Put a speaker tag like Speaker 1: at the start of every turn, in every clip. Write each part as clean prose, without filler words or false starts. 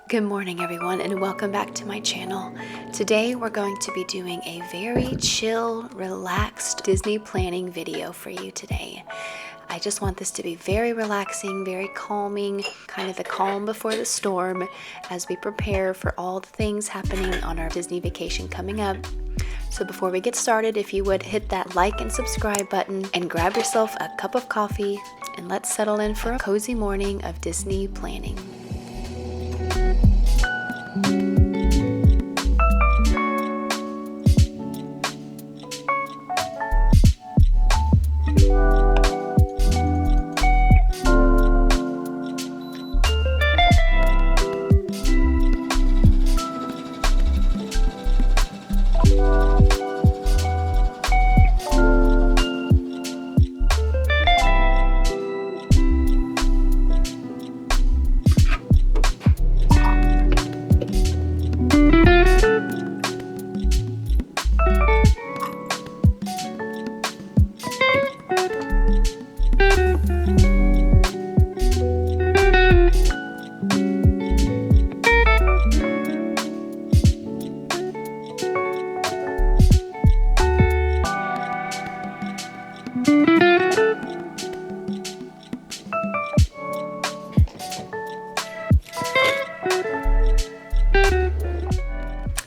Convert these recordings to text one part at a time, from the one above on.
Speaker 1: Good morning everyone and welcome back to my channel. Today we're going to be doing a very chill, relaxed Disney planning video for you today. I just want this to be very relaxing, very calming, kind of the calm before the storm as we prepare for all the things happening on our Disney vacation coming up. So before we get started, if you would hit that like and subscribe button and grab yourself a cup of coffee and let's settle in for a cozy morning of Disney planning.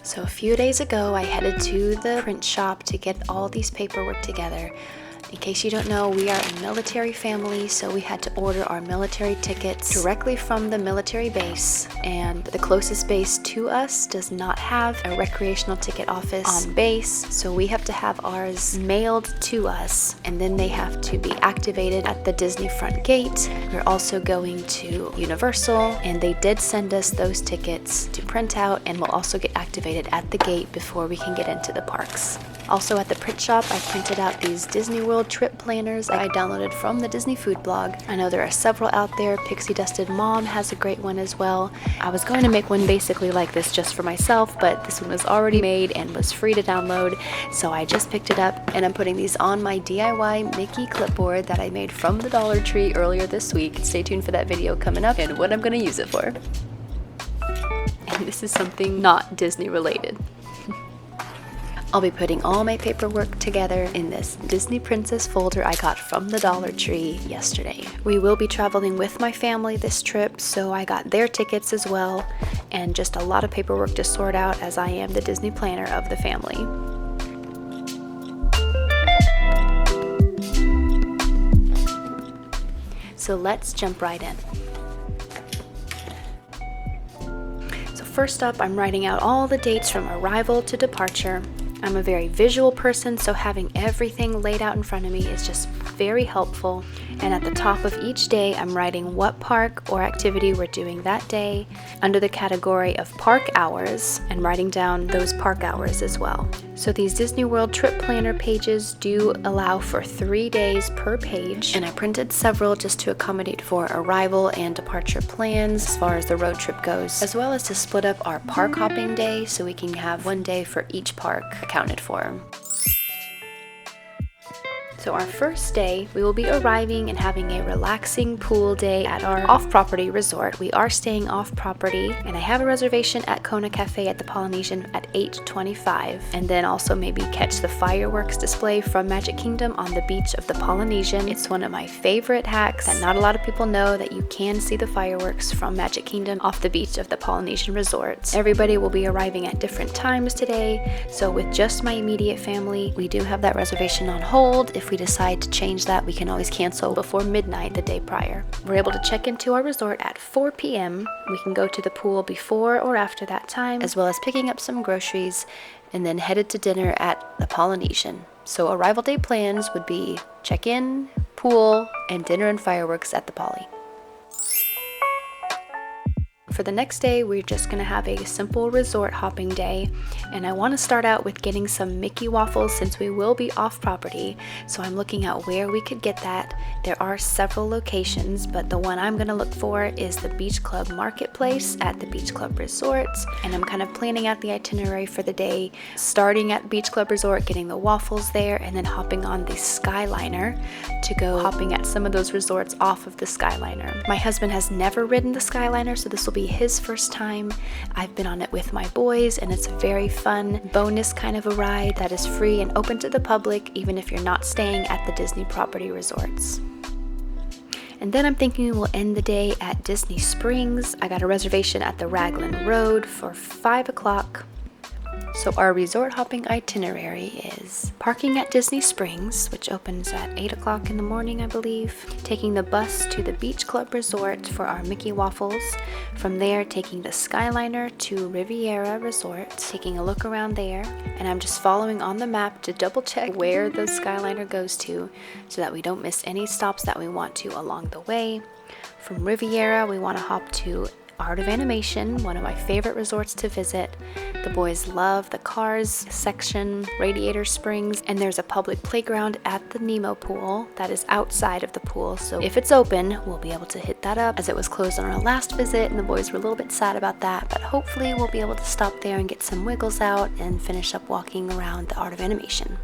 Speaker 1: So a few days ago, I headed to the print shop to get all these paperwork together. In case you don't know, we are a military family, so we had to order our military tickets directly from the military base, and the closest base to us does not have a recreational ticket office on base, so we have to have ours mailed to us, and then they have to be activated at the Disney front gate. We're also going to Universal, and they did send us those tickets to print out and will also get activated at the gate before we can get into the parks. Also at the print shop, I printed out these Disney World trip planners I downloaded from the Disney food blog. I know there are several out there. Pixie Dusted Mom has a great one as well. I was going to make one basically like this just for myself, but this one was already made and was free to download, so I just picked it up and I'm putting these on my DIY Mickey clipboard that I made from the Dollar Tree earlier this week. Stay tuned for that video coming up and what I'm going to use it for. And this is something not Disney related. I'll be putting all my paperwork together in this Disney Princess folder I got from the Dollar Tree yesterday. We will be traveling with my family this trip, so I got their tickets as well, and just a lot of paperwork to sort out as I am the Disney planner of the family. So let's jump right in. So first up, I'm writing out all the dates from arrival to departure. I'm a very visual person, so having everything laid out in front of me is just very helpful. And at the top of each day, I'm writing what park or activity we're doing that day under the category of park hours and writing down those park hours as well. So these Disney World trip planner pages do allow for 3 days per page, and I printed several just to accommodate for arrival and departure plans as far as the road trip goes, as well as to split up our park hopping day so we can have 1 day for each park accounted for. So our first day, we will be arriving and having a relaxing pool day at our off-property resort. We are staying off-property, and I have a reservation at Kona Cafe at the Polynesian at 8:25, and then also maybe catch the fireworks display from Magic Kingdom on the beach of the Polynesian. It's one of my favorite hacks that not a lot of people know, that you can see the fireworks from Magic Kingdom off the beach of the Polynesian resort. Everybody will be arriving at different times today, so with just my immediate family, we do have that reservation on hold. If we decide to change that, we can always cancel before midnight the day prior. We're able to check into our resort at 4 p.m. We can go to the pool before or after that time, as well as picking up some groceries, and then headed to dinner at the Polynesian. So arrival day plans would be check-in, pool, and dinner and fireworks at the Poly. For the next day, we're just going to have a simple resort hopping day, and I want to start out with getting some Mickey waffles since we will be off property, so I'm looking at where we could get that. There are several locations, but the one I'm going to look for is the Beach Club Marketplace at the Beach Club Resort, and I'm kind of planning out the itinerary for the day, starting at Beach Club Resort, getting the waffles there, and then hopping on the Skyliner to go hopping at some of those resorts off of the Skyliner. My husband has never ridden the Skyliner, so this will be be his first time. I've been on it with my boys, and it's a very fun bonus kind of a ride that is free and open to the public, even if you're not staying at the Disney property resorts. And then I'm thinking we'll end the day at Disney Springs. I got a reservation at the Raglan Road for 5 o'clock. So our resort hopping itinerary is parking at Disney Springs, which opens at 8 o'clock in the morning, I believe. Taking the bus to the Beach Club Resort for our Mickey Waffles. From there, taking the Skyliner to Riviera Resort, taking a look around there. And I'm just following on the map to double check where the Skyliner goes to so that we don't miss any stops that we want to along the way. From Riviera, we want to hop to Art of Animation, one of my favorite resorts to visit. The boys love the Cars section, Radiator Springs, and there's a public playground at the Nemo pool that is outside of the pool. So if it's open, we'll be able to hit that up, as it was closed on our last visit and the boys were a little bit sad about that, but hopefully we'll be able to stop there and get some wiggles out and finish up walking around the Art of Animation.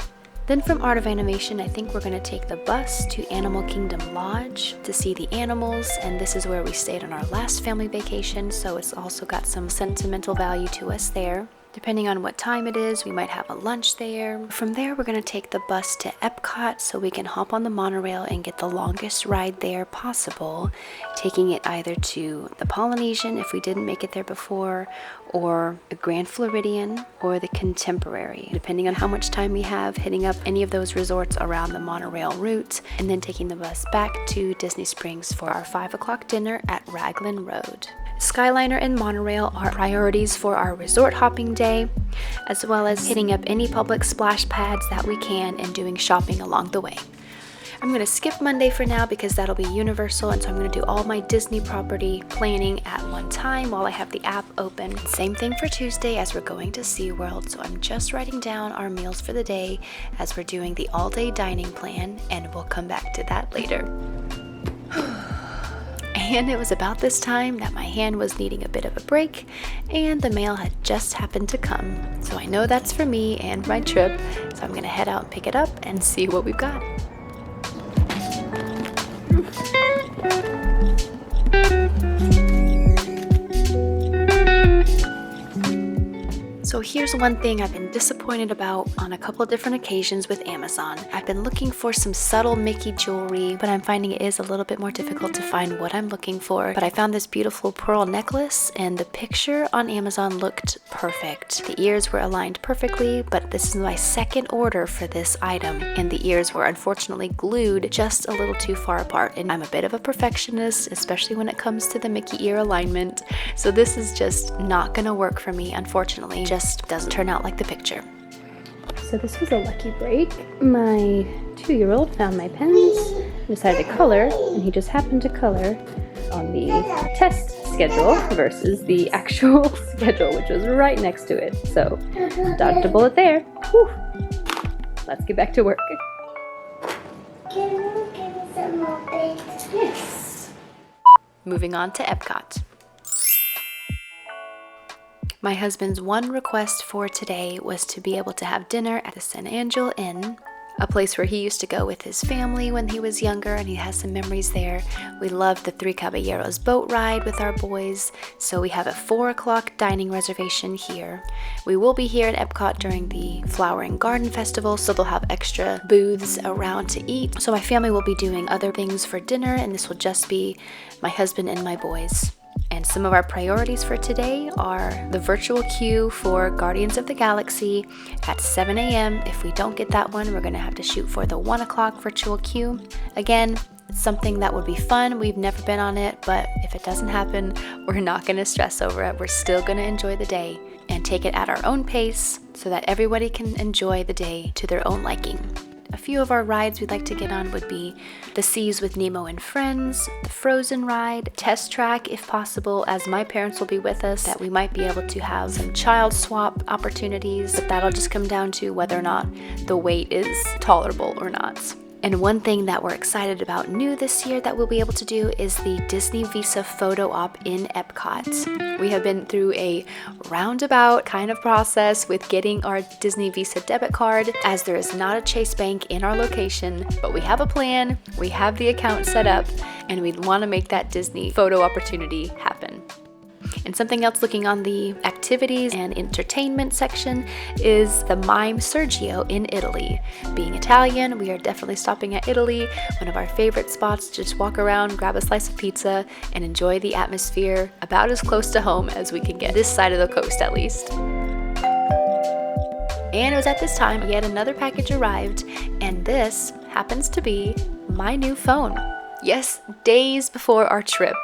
Speaker 1: Then from Art of Animation, I think we're going to take the bus to Animal Kingdom Lodge to see the animals, and this is where we stayed on our last family vacation, so it's also got some sentimental value to us there. Depending on what time it is, we might have a lunch there. From there, we're going to take the bus to Epcot so we can hop on the monorail and get the longest ride there possible, taking it either to the Polynesian if we didn't make it there before, or the Grand Floridian, or the Contemporary, depending on how much time we have, hitting up any of those resorts around the monorail route, and then taking the bus back to Disney Springs for our 5 o'clock dinner at Raglan Road. Skyliner and monorail are priorities for our resort hopping day, as well as hitting up any public splash pads that we can and doing shopping along the way. I'm going to skip Monday for now because that'll be Universal, and so I'm going to do all my Disney property planning at one time while I have the app open. Same thing for Tuesday as we're going to SeaWorld, so I'm just writing down our meals for the day as we're doing the all-day dining plan, and we'll come back to that later. And it was about this time that my hand was needing a bit of a break, and the mail had just happened to come. So I know that's for me and my trip, so I'm gonna head out and pick it up and see what we've got. So here's one thing I've been disappointed about on a couple of different occasions with Amazon. I've been looking for some subtle Mickey jewelry, but I'm finding it is a little bit more difficult to find what I'm looking for. But I found this beautiful pearl necklace, and the picture on Amazon looked perfect. The ears were aligned perfectly, but this is my second order for this item, and the ears were unfortunately glued just a little too far apart. And I'm a bit of a perfectionist, especially when it comes to the Mickey ear alignment. So this is just not gonna work for me, unfortunately. Just doesn't turn out like the picture.
Speaker 2: So this was a lucky break. My 2-year-old found my pens, decided to color, and he just happened to color on the test schedule versus the actual schedule, which was right next to it. So dodged a bullet there. Whew. Let's get back to work.
Speaker 3: Can you give me some more bits?
Speaker 1: Yes. Moving on to Epcot. My husband's one request for today was to be able to have dinner at the San Angelo Inn, a place where he used to go with his family when he was younger, and he has some memories there. We loved the Three Caballeros boat ride with our boys, so we have a 4 o'clock dining reservation here. We will be here at Epcot during the Flower and Garden Festival, so they'll have extra booths around to eat. So my family will be doing other things for dinner, and this will just be my husband and my boys. And some of our priorities for today are the virtual queue for Guardians of the Galaxy at 7 a.m. If we don't get that one, we're going to have to shoot for the 1 o'clock virtual queue. Again, it's something that would be fun. We've never been on it, but if it doesn't happen, we're not going to stress over it. We're still going to enjoy the day and take it at our own pace so that everybody can enjoy the day to their own liking. A few of our rides we'd like to get on would be the Seas with Nemo and Friends, the Frozen ride, Test Track if possible, as my parents will be with us, that we might be able to have some child swap opportunities, but that'll just come down to whether or not the wait is tolerable or not. And one thing that we're excited about new this year that we'll be able to do is the Disney Visa photo op in Epcot. We have been through a roundabout kind of process with getting our Disney Visa debit card, as there is not a Chase Bank in our location, but we have a plan, we have the account set up, and we want to make that Disney photo opportunity happen. And something else looking on the activities and entertainment section is the Mime Sergio in Italy. Being Italian, we are definitely stopping at Italy, one of our favorite spots to just walk around, grab a slice of pizza, and enjoy the atmosphere about as close to home as we can get, this side of the coast at least. And it was at this time yet another package arrived, and this happens to be my new phone. Yes, days before our trip.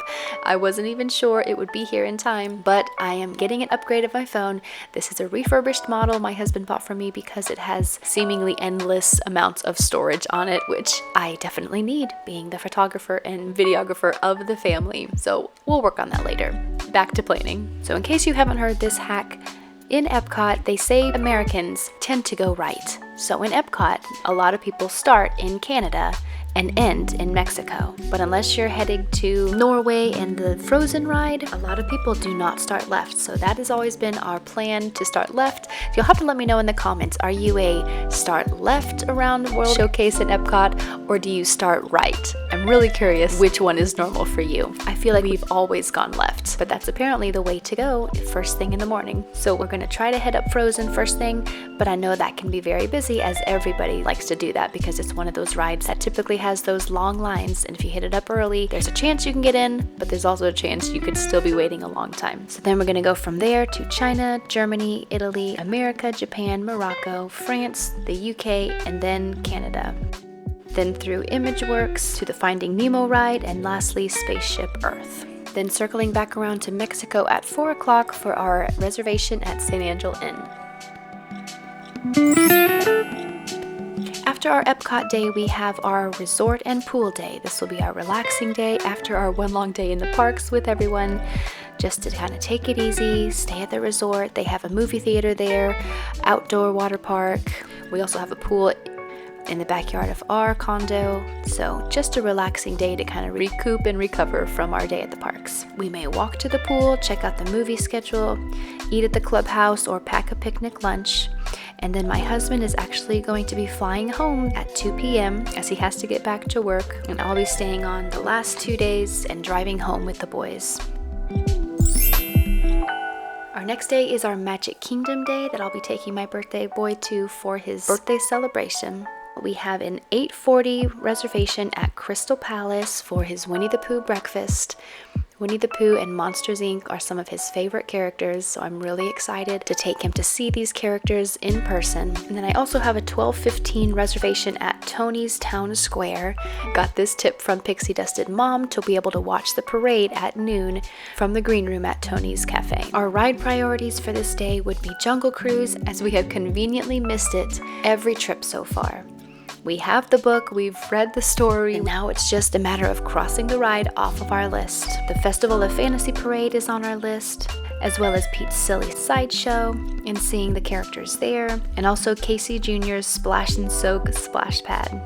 Speaker 1: I wasn't even sure it would be here in time, but I am getting an upgrade of my phone. This is a refurbished model my husband bought for me because it has seemingly endless amounts of storage on it, which I definitely need, being the photographer and videographer of the family. So we'll work on that later. Back to planning. So in case you haven't heard this hack, in Epcot, they say Americans tend to go right. So in Epcot, a lot of people start in Canada and end in Mexico. But unless you're heading to Norway and the Frozen ride, a lot of people do not start left. So that has always been our plan, to start left. You'll have to let me know in the comments, are you a start left around World Showcase in Epcot, or do you start right? I'm really curious which one is normal for you. I feel like we've always gone left, but that's apparently the way to go first thing in the morning. So we're gonna try to head up Frozen first thing, but I know that can be very busy, as everybody likes to do that because it's one of those rides that typically has those long lines, and if you hit it up early, there's a chance you can get in, but there's also a chance you could still be waiting a long time. So then we're gonna go from there to China, Germany, Italy, America, Japan, Morocco, France, the UK, and then Canada. Then through ImageWorks to the Finding Nemo ride, and lastly Spaceship Earth. Then circling back around to Mexico at 4 o'clock for our reservation at St. Angel Inn. After our Epcot day, we have our resort and pool day. This will be our relaxing day after our one long day in the parks with everyone, just to kind of take it easy, stay at the resort. They have a movie theater there, outdoor water park. We also have a pool in the backyard of our condo. So just a relaxing day to kind of recoup and recover from our day at the parks. We may walk to the pool, check out the movie schedule, eat at the clubhouse, or pack a picnic lunch. And then my husband is actually going to be flying home at 2 p.m. as he has to get back to work, and I'll be staying on the last 2 days and driving home with the boys. Our next day is our Magic Kingdom day that I'll be taking my birthday boy to for his birthday celebration. We have an 8:40 reservation at Crystal Palace for his Winnie the Pooh breakfast. Winnie the Pooh and Monsters, Inc. are some of his favorite characters, so I'm really excited to take him to see these characters in person. And then I also have a 12:15 reservation at Tony's Town Square. Got this tip from Pixie Dusted Mom to be able to watch the parade at noon from the green room at Tony's Cafe. Our ride priorities for this day would be Jungle Cruise, as we have conveniently missed it every trip so far. We have the book, we've read the story, and now it's just a matter of crossing the ride off of our list. The Festival of Fantasy Parade is on our list, as well as Pete's Silly Sideshow and seeing the characters there, and also Casey Jr.'s Splash and Soak Splash Pad.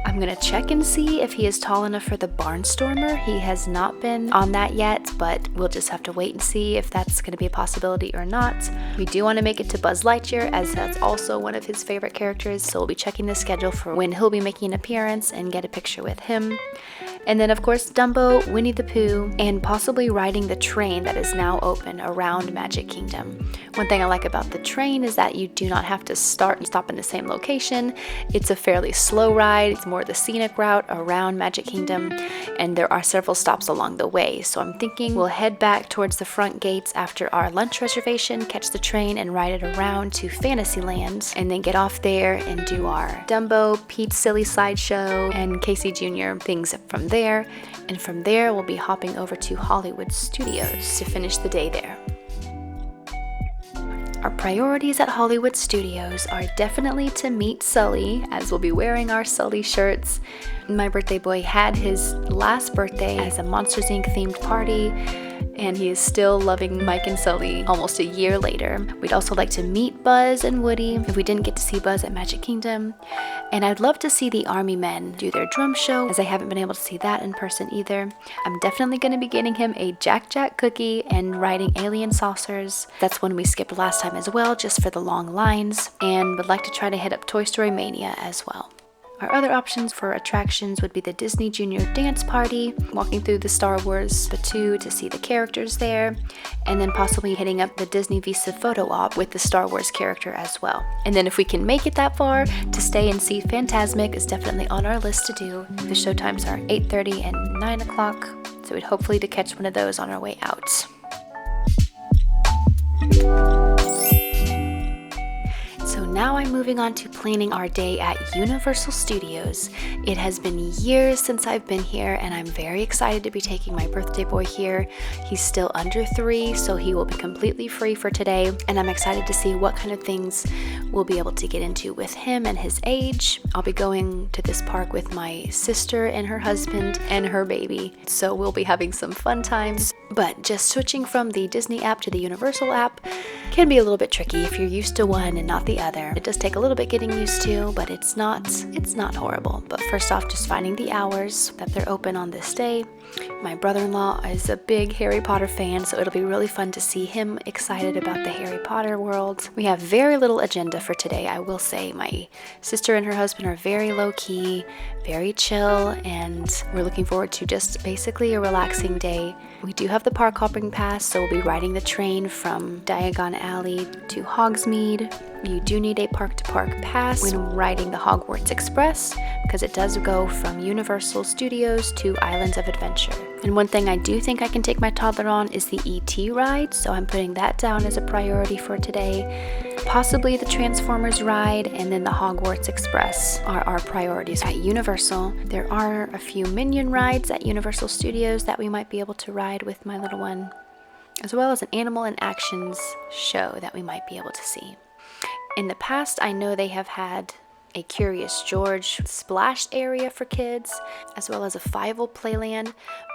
Speaker 1: I'm gonna check and see if he is tall enough for the Barnstormer. He has not been on that yet, but we'll just have to wait and see if that's gonna be a possibility or not. We do want to make it to Buzz Lightyear, as that's also one of his favorite characters, so we'll be checking the schedule for when he'll be making an appearance and get a picture with him. And then of course Dumbo, Winnie the Pooh, and possibly riding the train that is now open around Magic Kingdom. One thing I like about the train is that you do not have to start and stop in the same location. It's a fairly slow ride. It's more the scenic route around Magic Kingdom, and there are several stops along the way. So I'm thinking we'll head back towards the front gates after our lunch reservation, catch the train and ride it around to Fantasyland, and then get off there and do our Dumbo, Pete's Silly Sideshow, and Casey Jr. things from there. And from there we'll be hopping over to Hollywood Studios to finish the day there. Our priorities at Hollywood Studios are definitely to meet Sully, as we'll be wearing our Sully shirts. My birthday boy had his last birthday as a Monsters Inc. themed party, and he is still loving Mike and Sully almost a year later. We'd also like to meet Buzz and Woody if we didn't get to see Buzz at Magic Kingdom. And I'd love to see the Army Men do their drum show, as I haven't been able to see that in person either. I'm definitely going to be getting him a Jack Jack cookie and riding alien saucers. That's one we skipped last time as well, just for the long lines. And would like to try to hit up Toy Story Mania as well. Our other options for attractions would be the Disney Junior Dance Party, walking through the Star Wars Batu to see the characters there, and then possibly hitting up the Disney Visa photo op with the Star Wars character as well. And then if we can make it that far, to stay and see Fantasmic is definitely on our list to do. The show times are 8:30 and 9 o'clock, so we'd hopefully to catch one of those on our way out. So now I'm moving on to planning our day at Universal Studios. It has been years since I've been here, and I'm very excited to be taking my birthday boy here. He's still under 3, so he will be completely free for today, and I'm excited to see what kind of things we'll be able to get into with him and his age. I'll be going to this park with my sister and her husband and her baby, so we'll be having some fun times. But just switching from the Disney app to the Universal app can be a little bit tricky if you're used to one and not the other. It does take a little bit getting used to, but it's not horrible. But first off, just finding the hours that they're open on this day. My brother-in-law is a big Harry Potter fan, so it'll be really fun to see him excited about the Harry Potter world. We have very little agenda for today, I will say. My sister and her husband are very low-key, very chill, and we're looking forward to just basically a relaxing day. We do have the park hopping pass, so we'll be riding the train from Diagon Alley to Hogsmeade. You do need a park-to-park pass when riding the Hogwarts Express, because it does go from Universal Studios to Islands of Adventure. And one thing I do think I can take my toddler on is the ET ride, so I'm putting that down as a priority for today. Possibly the Transformers ride, and then the Hogwarts Express are our priorities at Universal. There are a few Minion rides at Universal Studios that we might be able to ride with my little one, as well as an Animal and Actions show that we might be able to see. In the past, I know they have had a Curious George splash area for kids, as well as a Fievel Playland,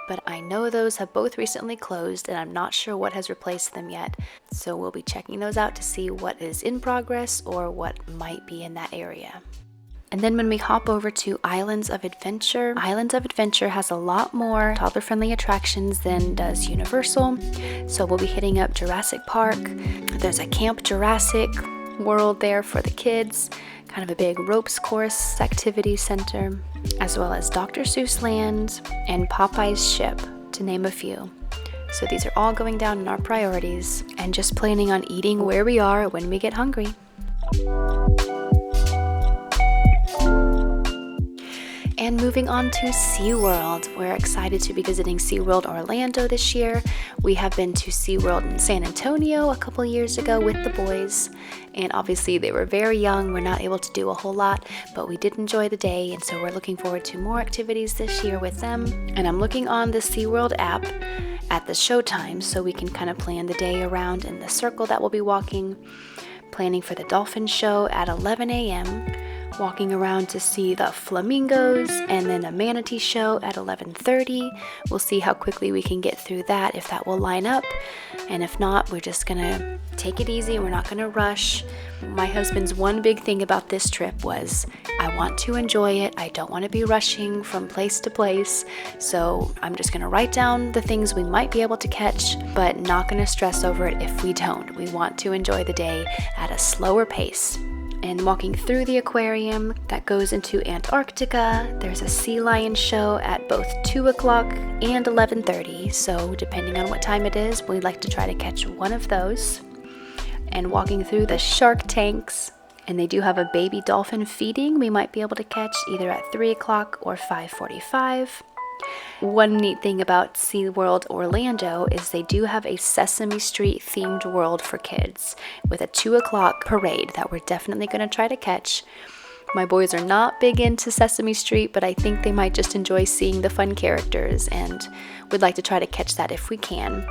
Speaker 1: but I know those have both recently closed, and I'm not sure what has replaced them yet. So we'll be checking those out to see what is in progress or what might be in that area. And then when we hop over to Islands of Adventure has a lot more toddler-friendly attractions than does Universal. So we'll be hitting up Jurassic Park. There's a Camp Jurassic World there for the kids, kind of a big ropes course activity center, as well as Dr. Seuss Land and Popeye's Ship, to name a few. So these are all going down in our priorities, and just planning on eating where we are when we get hungry. And moving on to SeaWorld. We're excited to be visiting SeaWorld Orlando this year. We have been to SeaWorld in San Antonio a couple years ago with the boys, and obviously they were very young. We're not able to do a whole lot, but we did enjoy the day, and so we're looking forward to more activities this year with them. And I'm looking on the SeaWorld app at the show times so we can kind of plan the day around in the circle that we'll be walking, planning for the dolphin show at 11 a.m., walking around to see the flamingos, and then a manatee show at 11:30. We'll see how quickly we can get through that, if that will line up, and if not, we're just gonna take it easy. We're not gonna rush. My husband's one big thing about this trip was, I want to enjoy it. I don't want to be rushing from place to place, so I'm just gonna write down the things we might be able to catch, but not gonna stress over it if we don't. We want to enjoy the day at a slower pace. And walking through the aquarium that goes into Antarctica, there's a sea lion show at both 2 o'clock and 11:30, so depending on what time it is, we'd like to try to catch one of those. And walking through the shark tanks, and they do have a baby dolphin feeding we might be able to catch either at 3 o'clock or 5:45. One neat thing about SeaWorld Orlando is they do have a Sesame Street themed world for kids with a 2 o'clock parade that we're definitely going to try to catch. My boys are not big into Sesame Street, but I think they might just enjoy seeing the fun characters, and would like to try to catch that if we can.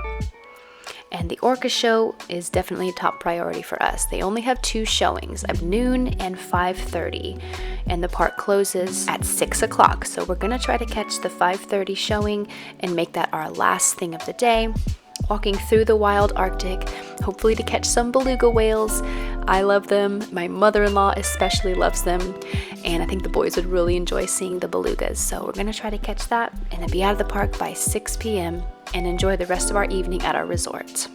Speaker 1: And the Orca show is definitely a top priority for us. They only have 2 showings, at noon and 5:30, and the park closes at 6 o'clock. So we're gonna try to catch the 5:30 showing and make that our last thing of the day. Walking through the wild Arctic, hopefully to catch some beluga whales. I love them. My mother-in-law especially loves them, and I think the boys would really enjoy seeing the belugas. So we're gonna try to catch that and then be out of the park by 6 p.m. and enjoy the rest of our evening at our resort.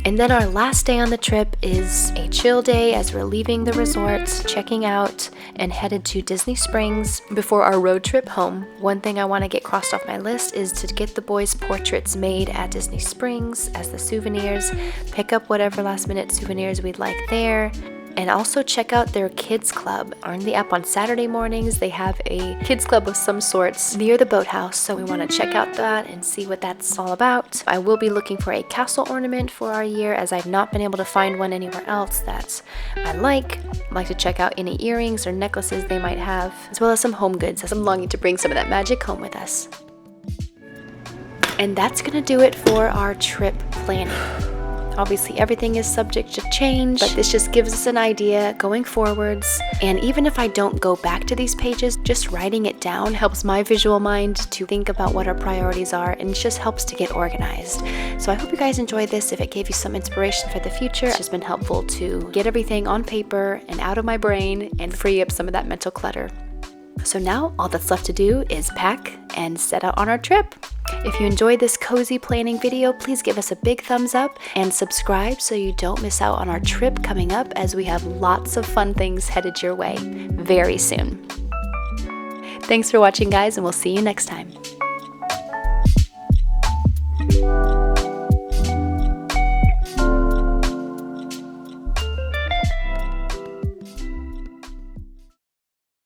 Speaker 1: And then our last day on the trip is a chill day as we're leaving the resort, checking out, and headed to Disney Springs before our road trip home. One thing I want to get crossed off my list is to get the boys' portraits made at Disney Springs as the souvenirs, pick up whatever last minute souvenirs we'd like there, and also check out their kids club. On the app on Saturday mornings, they have a kids club of some sorts near the boathouse, so we want to check out that and see what that's all about. I will be looking for a castle ornament for our year, as I've not been able to find one anywhere else that I like. I'd like to check out any earrings or necklaces they might have, as well as some home goods, as I'm longing to bring some of that magic home with us. And that's gonna do it for our trip planning. Obviously, everything is subject to change, but this just gives us an idea going forwards. And even if I don't go back to these pages, just writing it down helps my visual mind to think about what our priorities are, and it just helps to get organized. So I hope you guys enjoyed this. If it gave you some inspiration for the future, it's just been helpful to get everything on paper and out of my brain and free up some of that mental clutter. So now all that's left to do is pack and set out on our trip. If you enjoyed this cozy planning video, please give us a big thumbs up and subscribe so you don't miss out on our trip coming up, as we have lots of fun things headed your way very soon. Thanks for watching, guys, and we'll see you next time.